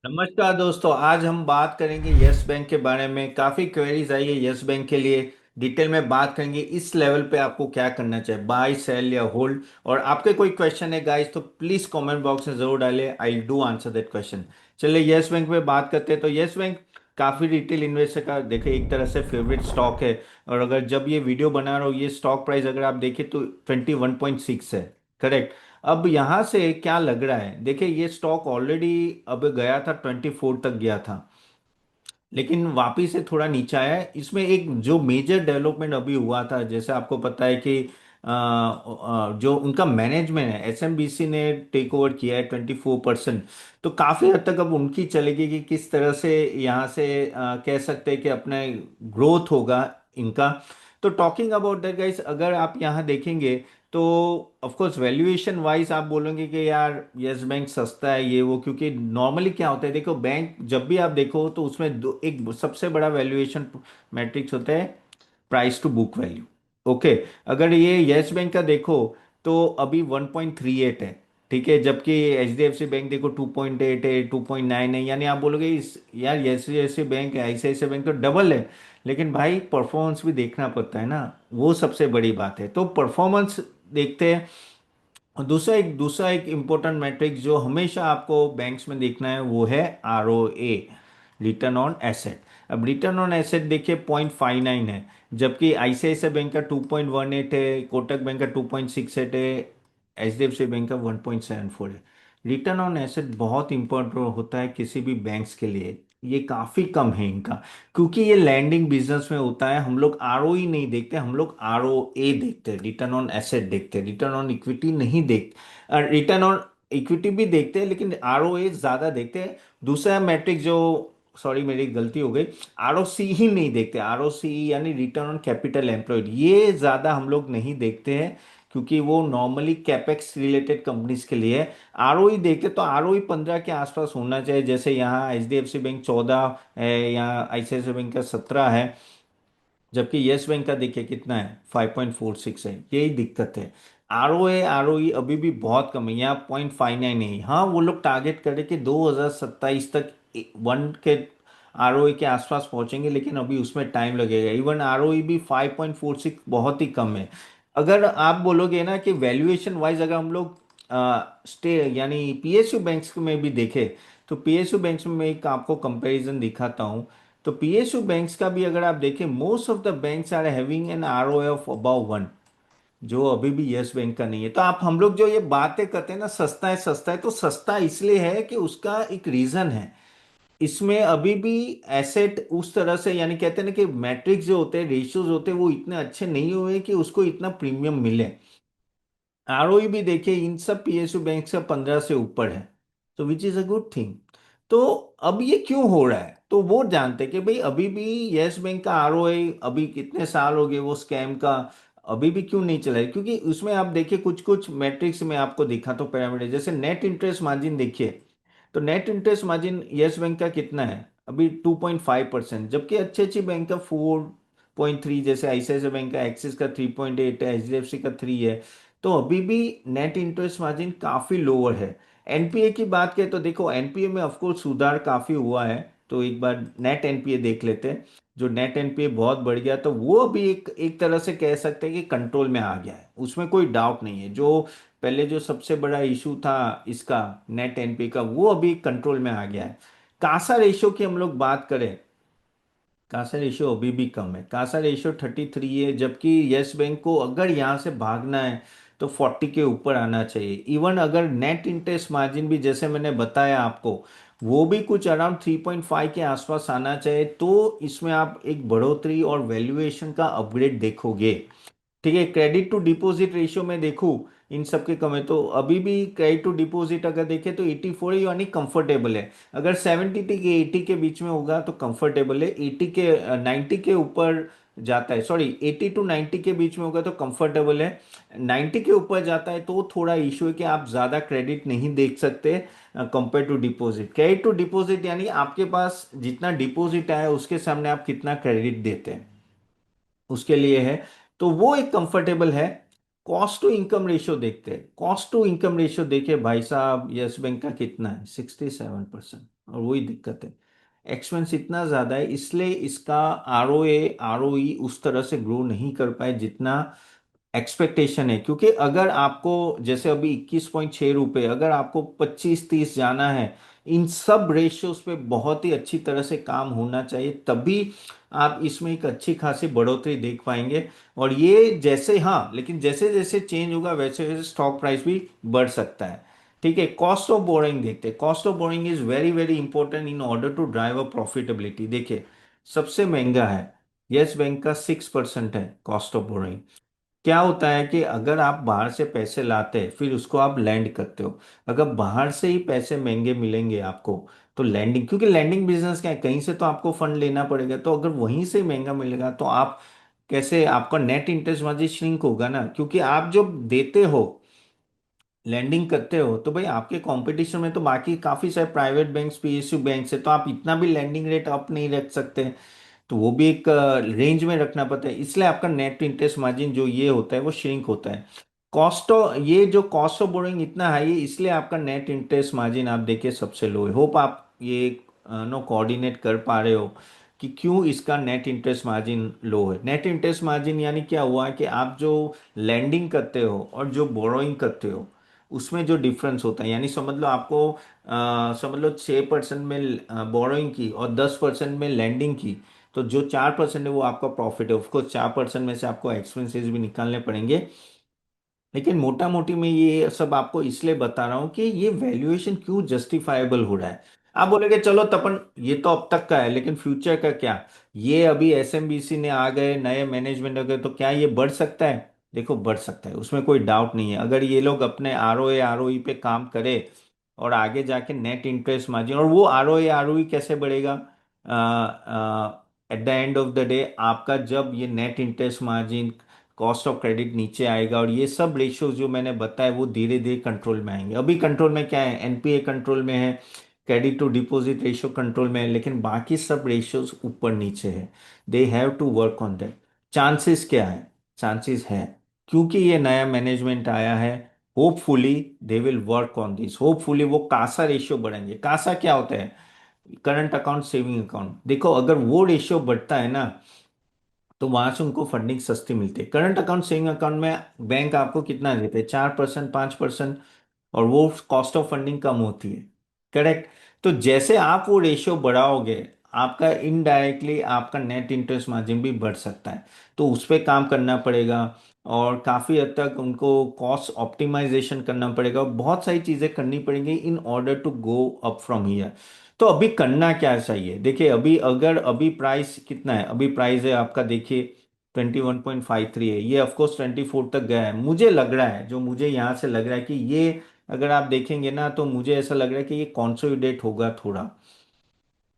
नमस्कार दोस्तों। आज हम बात करेंगे यस बैंक के बारे में। काफ़ी क्वेरीज आई है यस बैंक के लिए। डिटेल में बात करेंगे इस लेवल पे आपको क्या करना चाहिए, बाय सेल या होल्ड। और आपके कोई क्वेश्चन है गाइस तो प्लीज़ कमेंट बॉक्स में ज़रूर डालें, I do answer that question. चलिए यस बैंक पे बात करते हैं। तो यस बैंक काफ़ी रिटेल इन्वेस्टर का देखिए एक तरह से फेवरेट स्टॉक है। और अगर जब ये वीडियो बना रहा हूँ, ये स्टॉक प्राइस अगर आप देखें तो 21.6 है। करेक्ट। अब यहां से क्या लग रहा है, देखिए ये स्टॉक ऑलरेडी अब गया था 24 तक गया था, लेकिन वापिस से थोड़ा नीचे आया है। इसमें एक जो मेजर डेवलपमेंट अभी हुआ था, जैसे आपको पता है कि जो उनका मैनेजमेंट है, एसएमबीसी ने टेक ओवर किया है 24%। तो काफी हद तक अब उनकी चलेगी कि किस तरह से यहाँ से कह सकते हैं कि अपना ग्रोथ होगा इनका। तो टॉकिंग अबाउट दैट गाइस, अगर आप यहाँ देखेंगे तो ऑफ कोर्स वैल्यूएशन वाइज आप बोलोगे कि यार यस बैंक सस्ता है ये वो, क्योंकि नॉर्मली क्या होता है, देखो बैंक जब भी आप देखो तो उसमें एक सबसे बड़ा वैल्यूएशन मैट्रिक्स होता है, price to book value. Okay. अगर ये यस बैंक का देखो तो अभी 1.38 है। ठीक है, जबकि एचडीएफसी बैंक देखो 2.8 है, 2.9 है। यानी आप बोलोगे इस यार एचडीएफसी बैंक आईसीआईसीआई बैंक तो डबल है। लेकिन भाई परफॉर्मेंस भी देखना पड़ता है ना, वो सबसे बड़ी बात है। तो परफॉर्मेंस देखते हैं। और दूसरा एक इम्पोर्टेंट मैट्रिक्स जो हमेशा आपको बैंक्स में देखना है वो है आरओए, रिटर्न ऑन एसेट। अब रिटर्न ऑन एसेट देखिए 0.59 है, जबकि आईसीआईसीआई बैंक का 2.18 है, कोटक बैंक का 2.68 है, एचडीएफसी बैंक का 1.74 है। रिटर्न ऑन एसेट बहुत इंपॉर्टेंट होता है किसी भी बैंक्स के लिए। ये काफी कम है इनका, क्योंकि ये लैंडिंग बिजनेस में होता है। हम लोग आरओई नहीं देखते, हम लोग आरओए देखते हैं, रिटर्न ऑन एसेट देखते हैं, रिटर्न ऑन इक्विटी नहीं देखते। रिटर्न ऑन इक्विटी भी देखते हैं लेकिन आरओए ज्यादा देखते हैं। दूसरा मैट्रिक जो, सॉरी मेरी गलती हो गई, आरओसी ही नहीं देखते। आरओसी यानी रिटर्न ऑन कैपिटल एम्प्लॉयड, ये ज्यादा हम लोग नहीं देखते हैं, क्योंकि वो नॉर्मली कैपेक्स रिलेटेड कंपनीज के लिए है। आरओई देखे तो आरओई 15 के आसपास होना चाहिए, जैसे यहाँ एचडीएफसी बैंक 14 है, यहाँ आईसीआईसीआई बैंक का 17 है, जबकि यस बैंक का देखिए कितना है, 5.46 है। यही दिक्कत है। आरओई अभी भी बहुत कम है, यहाँ 0.59 है। हाँ वो लोग टारगेट करें कि 2027 तक 1 के आरओई के आसपास पहुंचेंगे, लेकिन अभी उसमें टाइम लगेगा। इवन आरओई भी 5.46 बहुत ही कम है। अगर आप बोलोगे ना कि वैल्यूएशन वाइज अगर हम लोग स्टे यानी पीएसयू बैंक्स में भी देखें, तो पीएसयू बैंक्स में मैं एक आपको कंपैरिजन दिखाता हूँ। तो पीएसयू बैंक्स का भी अगर आप देखें, most of the banks are having an ROA of about 1, जो अभी भी यस बैंक का नहीं है। तो आप हम लोग जो ये बातें करते हैं ना, सस्ता है तो सस्ता इसलिए है कि उसका एक रीजन है। इसमें अभी भी एसेट उस तरह से, यानी कहते हैं ना कि मैट्रिक्स जो होते हैं, रेशियोज होते हैं, वो इतने अच्छे नहीं हुए कि उसको इतना प्रीमियम मिले। आरओई भी देखिए इन सब पीएसयू बैंक से 15 से ऊपर है, तो which is a good thing. तो अब ये क्यों हो रहा है, तो वो जानते हैं कि भाई अभी भी यस बैंक का आरओआई अभी कितने साल हो गए वो स्कैम का, अभी भी क्यों नहीं चला है, क्योंकि उसमें आप देखिए कुछ कुछ मैट्रिक्स में आपको दिखा तो पैरामीटर, जैसे नेट इंटरेस्ट मार्जिन देखिए। तो net interest margin yes bank का कितना है अभी, 2.5%, जबकि अच्छी अच्छी बैंक का 4.3, जैसे आईसीआईसीआई बैंक का, एक्सिस का 3.8 है, एचडीएफसी का 3 है। तो अभी भी नेट इंटरेस्ट मार्जिन काफी लोअर है। एनपीए की बात करें तो देखो एनपीए में ऑफ कोर्स सुधार काफी हुआ है। तो एक बार नेट एनपीए देख लेते हैं। जो नेट एनपीए बहुत बढ़ गया, तो वो अभी एक एक तरह से कह सकते हैं कि कंट्रोल में आ गया है, उसमें कोई डाउट नहीं है। जो पहले जो सबसे बड़ा इशू था इसका, नेट एनपीए का, वो अभी कंट्रोल में आ गया है। कासा रेशियो की हम लोग बात करें, कासा रेशियो अभी भी कम है। कासा रेशियो 33 है, जबकि यस बैंक को अगर यहाँ से भागना है तो 40 के ऊपर आना चाहिए। इवन अगर नेट इंटरेस्ट मार्जिन भी जैसे मैंने बताया आपको, वो भी कुछ अराउंड 3.5 के आसपास आना चाहिए, तो इसमें आप एक बढ़ोतरी और वैल्यूएशन का अपग्रेड देखोगे। ठीक है, क्रेडिट टू डिपॉजिट रेशियो में देखूं, इन सब के कम है। तो अभी भी क्रेडिट टू डिपॉजिट अगर देखें तो 84 है, यानी कंफर्टेबल है। अगर 70 के 80 के बीच में होगा तो कंफर्टेबल है, 80 के 90 के ऊपर जाता है, सॉरी 80 टू 90 के बीच में होगा तो कंफर्टेबल है। 90 के ऊपर जाता है तो थोड़ा इशू है कि आप ज़्यादा क्रेडिट नहीं देख सकते compare to deposit. Credit to deposit यानी आपके पास जितना डिपॉजिट आया उसके सामने आप कितना क्रेडिट देते हैं, उसके लिए है। तो वो एक कंफर्टेबल है। कॉस्ट टू इनकम रेशियो देखते हैं। कॉस्ट टू इनकम रेशियो देखिए भाई साहब, यस बैंक का कितना है, 67%। और वही दिक्कत है, एक्सपेंस इतना ज्यादा है, इसलिए इसका आरओए आरओई उस तरह से ग्रो नहीं कर पाए जितना एक्सपेक्टेशन है। क्योंकि अगर आपको जैसे अभी 21.6 रुपए, अगर आपको 25-30 जाना है, इन सब रेशियोज पे बहुत ही अच्छी तरह से काम होना चाहिए, तभी आप इसमें एक अच्छी खासी बढ़ोतरी देख पाएंगे। और ये जैसे, हाँ लेकिन जैसे जैसे चेंज होगा वैसे वैसे स्टॉक प्राइस भी बढ़ सकता है। ठीक है, कॉस्ट ऑफ बोरोइंग देखते हैं। Cost of borrowing is very very important in order to drive a profitability. देखिए सबसे महंगा है यस बैंक का, 6% है कॉस्ट ऑफ बोरोइंग। क्या होता है कि अगर आप बाहर से पैसे लाते हैं फिर उसको आप लैंड करते हो, अगर बाहर से ही पैसे महंगे मिलेंगे आपको, तो लैंडिंग, क्योंकि लैंडिंग बिजनेस क्या है, कहीं से तो आपको फंड लेना पड़ेगा, तो अगर वहीं से महंगा मिलेगा तो आप कैसे, आपका नेट इंटरेस्ट मार्जिन श्रिंक होगा ना, क्योंकि आप जो देते हो, लैंडिंग करते हो, तो भाई आपके कंपटीशन में तो बाकी काफी सारे प्राइवेट बैंक्स, पीएसयू बैंक है, तो आप इतना भी लैंडिंग रेट अप नहीं रख सकते। तो वो भी एक रेंज में रखना पड़ता है, इसलिए आपका नेट इंटरेस्ट मार्जिन जो ये होता है वो श्रिंक होता है। ये जो कॉस्ट ऑफ बोरोइंग इतना हाई है, इसलिए आपका नेट इंटरेस्ट मार्जिन आप देखिए सबसे लो है। होप आप ये नो कोऑर्डिनेट कर पा रहे हो कि क्यों इसका नेट इंटरेस्ट मार्जिन लो है। नेट इंटरेस्ट मार्जिन यानी क्या हुआ कि आप जो लैंडिंग करते हो और जो बोरोइंग करते हो उसमें जो डिफरेंस होता है, यानी समझ लो आपको समझ लो 6% में बोरोइंग की और 10% में लैंडिंग की, तो जो 4% है वो आपका प्रॉफिट है। ऑफकोर्स 4% में से आपको एक्सपेंसेस भी निकालने पड़ेंगे, लेकिन मोटा मोटी मैं ये सब आपको इसलिए बता रहा हूँ कि ये वैल्यूएशन क्यों जस्टिफाइबल हो रहा है। आप बोलेगे चलो तपन, ये तो अब तक का है, लेकिन फ्यूचर का क्या, ये अभी एसएमबीसी ने आ गए, नए मैनेजमेंट आ गए, तो क्या ये बढ़ सकता है? देखो बढ़ सकता है, उसमें कोई डाउट नहीं है, अगर ये लोग अपने आरओए आरओई पे काम करे और आगे जाके नेट इंटरेस्ट मार्जिन, और वो आरओए आरओई कैसे बढ़ेगा, at the end of the day आपका जब ये net interest margin, cost of credit नीचे आएगा, और ये सब रेशियोज जो मैंने बताया वो धीरे धीरे कंट्रोल में आएंगे। अभी कंट्रोल में क्या है, एनपीए कंट्रोल में है, credit to deposit ratio control में है, लेकिन बाकी सब रेशियोज ऊपर नीचे है। They have to work on that. Chances क्या है, चांसेस है क्योंकि ये नया मैनेजमेंट आया है, hopefully they will work on this, hopefully वो कासा रेशियो बढ़ेंगे। कासा क्या होता है, करंट अकाउंट सेविंग अकाउंट। देखो अगर वो रेशियो बढ़ता है ना, तो वहां से उनको फंडिंग सस्ती मिलती है। करंट अकाउंट सेविंग अकाउंट में बैंक आपको कितना देते हैं, 4% 5%, और वो कॉस्ट ऑफ फंडिंग कम होती है। करेक्ट। तो जैसे आप वो रेशियो बढ़ाओगे, आपका इनडायरेक्टली आपका नेट इंटरेस्ट मार्जिन भी बढ़ सकता है। तो उस पर काम करना पड़ेगा, और काफ़ी हद तक उनको कॉस्ट ऑप्टिमाइजेशन करना पड़ेगा, और बहुत सारी चीज़ें करनी पड़ेंगी in order to go up from here. तो अभी करना क्या चाहिए, देखिए अभी अगर अभी प्राइस कितना है, अभी प्राइस है आपका देखिए 21.53 है, ये ऑफकोर्स 24 तक गया है। मुझे लग रहा है, जो मुझे यहाँ से लग रहा है कि ये, अगर आप देखेंगे ना, तो मुझे ऐसा लग रहा है कि ये कंसोलिडेट होगा थोड़ा।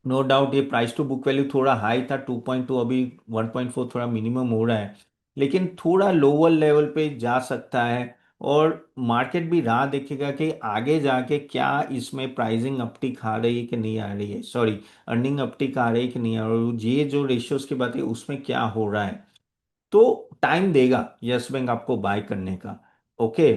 नो डाउट ये प्राइस टू बुक वैल्यू थोड़ा हाई था 2.2, अभी 1.4 थोड़ा मिनिमम हो रहा है, लेकिन थोड़ा लोअर लेवल पे जा सकता है। और मार्केट भी राह देखेगा कि आगे जाके क्या इसमें प्राइसिंग अपटिक आ रही है कि नहीं आ रही है, सॉरी अर्निंग अपटिक आ रही है कि नहीं आ रही है, ये जो रेशियोज की बात है उसमें क्या हो रहा है। तो टाइम देगा यस बैंक आपको बाय करने का। ओके,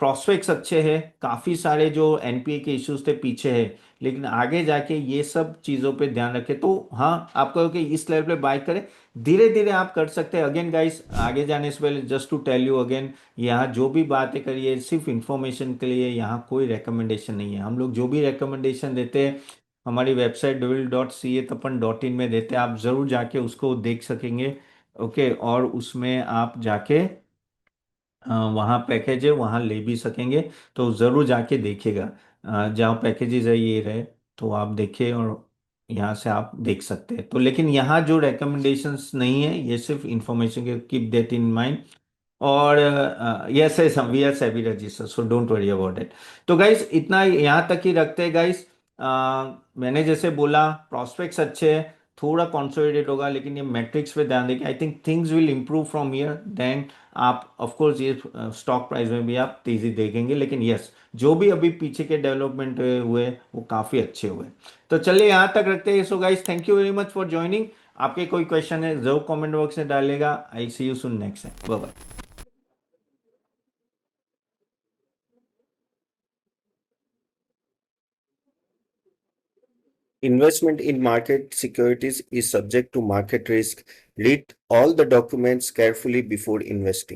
प्रोस्पेक्ट्स अच्छे हैं, काफी सारे जो एनपीए के इश्यूज थे पीछे है, लेकिन आगे जाके ये सब चीजों पे ध्यान रखें। तो हाँ, आप कहो कि इस लेवल पे बाय करें, धीरे धीरे आप कर सकते हैं। अगेन गाइस, आगे जाने से पहले just to tell you again, यहाँ जो भी बातें करिए सिर्फ इंफॉर्मेशन के लिए, यहाँ कोई रिकमेंडेशन नहीं है। हम लोग जो भी रिकमेंडेशन देते हैं हमारी वेबसाइट www.catappan.in में देते हैं, आप जरूर जाके उसको देख सकेंगे। ओके, और उसमें आप जाके वहाँ पैकेज है वहाँ ले भी सकेंगे, तो ज़रूर जाके देखिएगा। जहाँ पैकेजेस है ये रहे, तो आप देखिए, और यहाँ से आप देख सकते हैं। तो लेकिन यहाँ जो recommendations नहीं है, ये सिर्फ इंफॉर्मेशन के, कीप दैट इन माइंड। और yes yes, we are SEBI register, so don't worry about it. तो गाइस इतना यहाँ तक ही रखते हैं गाइस। मैंने जैसे बोला प्रोस्पेक्ट्स अच्छे हैं, थोड़ा कंसोलिडेट होगा, लेकिन ये मैट्रिक्स पे ध्यान दें। I think things will improve from here, then आप ऑफ कोर्स ये स्टॉक प्राइस में भी आप तेजी देखेंगे। लेकिन यस, जो भी अभी पीछे के डेवलपमेंट हुए वो काफ़ी अच्छे हुए। तो चलिए यहाँ तक रखते हैं। So guys, thank you very much for joining. आपके कोई क्वेश्चन है जरूर कमेंट बॉक्स में डालेगा। I see you soon next time, bye bye. Investment in market securities is subject to market risk. Read all the documents carefully before investing.